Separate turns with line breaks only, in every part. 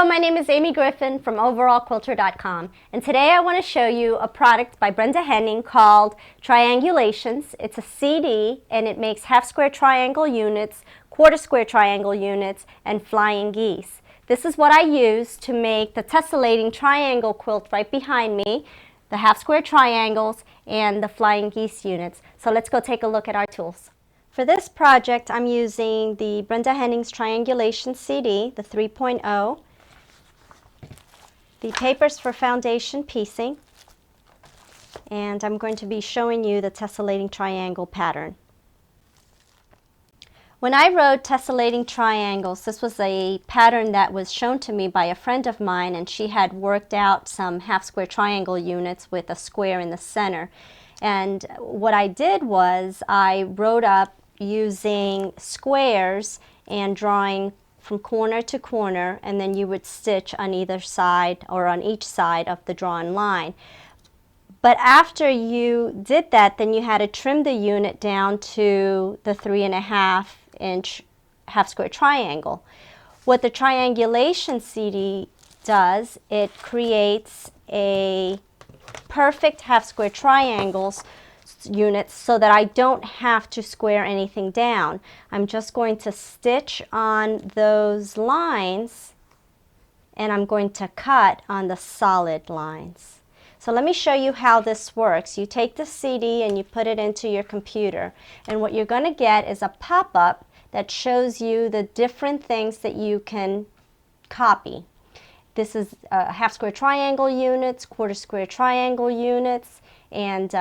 my name is Amy Griffin from overallquilter.com, and today I want to show you a product by Brenda Henning called Triangulations. It's a CD and it makes half square triangle units, quarter square triangle units, and flying geese. This is what I use to make the tessellating triangle quilt right behind me, the half square triangles, and the flying geese units. So let's go take a look at our tools. For this project, I'm using the Brenda Henning's Triangulation CD, the 3.0, the papers for foundation piecing, and I'm going to be showing you the tessellating triangle pattern. When I wrote tessellating triangles, this was a pattern that was shown to me by a friend of mine, and she had worked out some half square triangle units with a square in the center. And what I did was I wrote up using squares and drawing from corner to corner, and then you would stitch on either side or on each side of the drawn line. But after you did that, then you had to trim the unit down to the 3.5 inch half square triangle. What the Triangulation CD does, it creates a perfect half square triangles units so that I don't have to square anything down. I'm just going to stitch on those lines and I'm going to cut on the solid lines. So let me show you how this works. You take the CD and you put it into your computer, and what you're going to get is a pop-up that shows you the different things that you can copy. This is half square triangle units, quarter square triangle units, and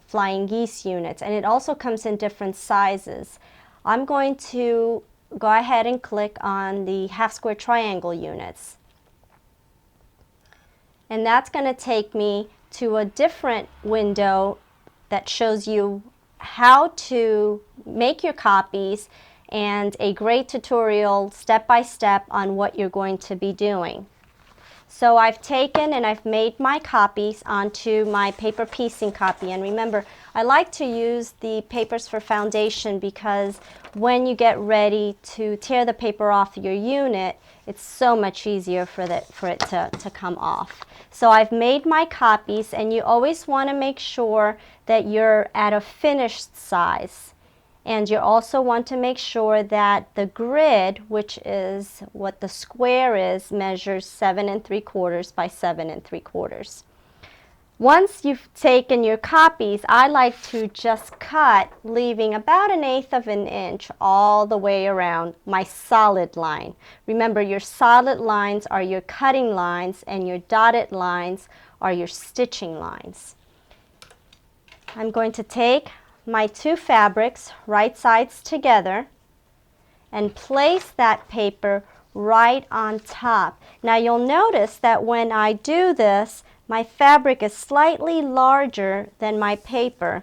flying geese units, and it also comes in different sizes. I'm going to go ahead and click on the half square triangle units, and that's going to take me to a different window that shows you how to make your copies and a great tutorial step by step on what you're going to be doing. So I've taken and I've made my copies onto my paper piecing copy, and remember, I like to use the papers for foundation because when you get ready to tear the paper off your unit, it's so much easier for it to come off. So I've made my copies, and you always want to make sure that you're at a finished size. And you also want to make sure that the grid, which is what the square is, measures 7 3/4 by 7 3/4. Once you've taken your copies, I like to just cut, leaving about 1/8 of an inch all the way around my solid line. Remember, your solid lines are your cutting lines, and your dotted lines are your stitching lines. I'm going to take my two fabrics, right sides together, and place that paper right on top. Now you'll notice that when I do this, my fabric is slightly larger than my paper.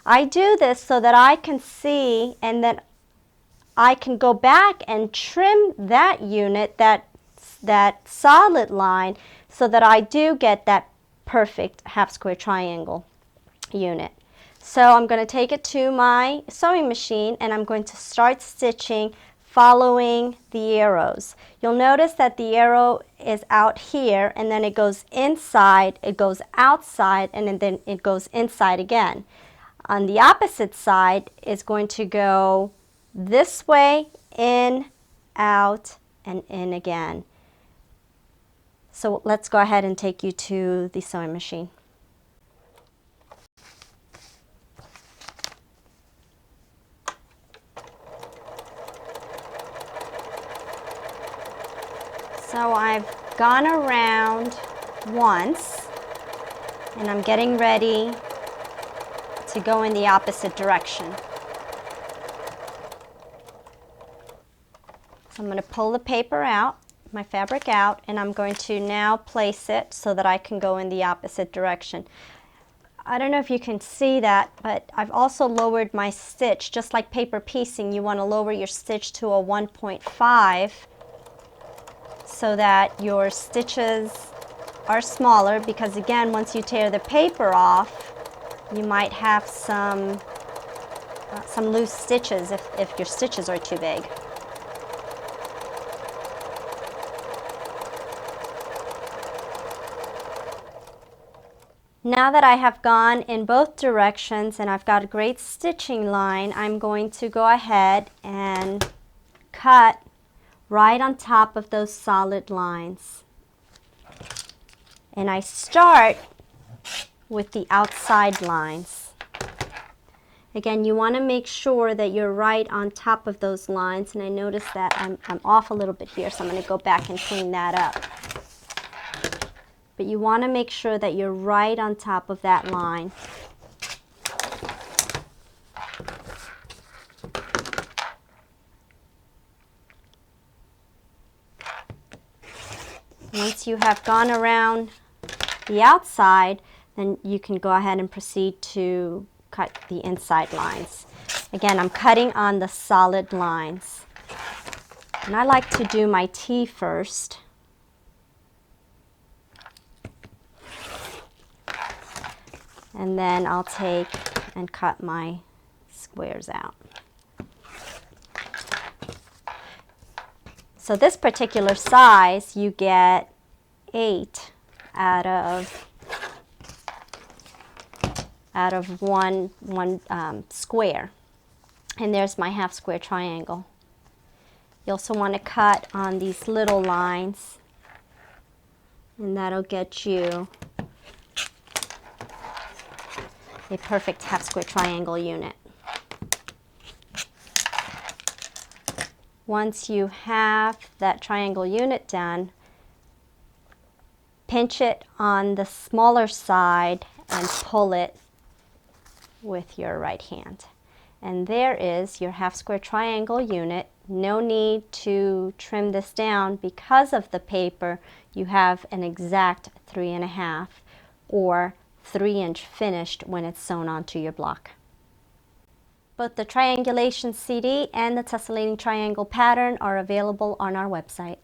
I do this so that I can see, and then I can go back and trim that unit, that solid line, so that I do get that perfect half square triangle unit. So I'm going to take it to my sewing machine, and I'm going to start stitching following the arrows. You'll notice that the arrow is out here, and then it goes inside, it goes outside, and then it goes inside again. On the opposite side, it's going to go this way, in, out, and in again. So let's go ahead and take you to the sewing machine. So I've gone around once, and I'm getting ready to go in the opposite direction. So I'm going to pull the paper out, my fabric out, and I'm going to now place it so that I can go in the opposite direction. I don't know if you can see that, but I've also lowered my stitch. Just like paper piecing, you want to lower your stitch to a 1.5 so that your stitches are smaller, because again, once you tear the paper off, you might have some loose stitches if your stitches are too big. Now that I have gone in both directions and I've got a great stitching line, I'm going to go ahead and cut right on top of those solid lines. And I start with the outside lines. Again, you want to make sure that you're right on top of those lines, and I notice that I'm off a little bit here, so I'm going to go back and clean that up. But you want to make sure that you're right on top of that line. Once you have gone around the outside, then you can go ahead and proceed to cut the inside lines. Again, I'm cutting on the solid lines. And I like to do my T first. And then I'll take and cut my squares out. So this particular size, you get 8 out of one square. And there's my half square triangle. You also want to cut on these little lines, and that'll get you a perfect half square triangle unit. Once you have that triangle unit done, pinch it on the smaller side and pull it with your right hand. And there is your half square triangle unit. No need to trim this down. Because of the paper, you have an exact 3.5 or 3-inch finished when it's sewn onto your block. Both the Triangulation CD and the Tessellating Triangle pattern are available on our website.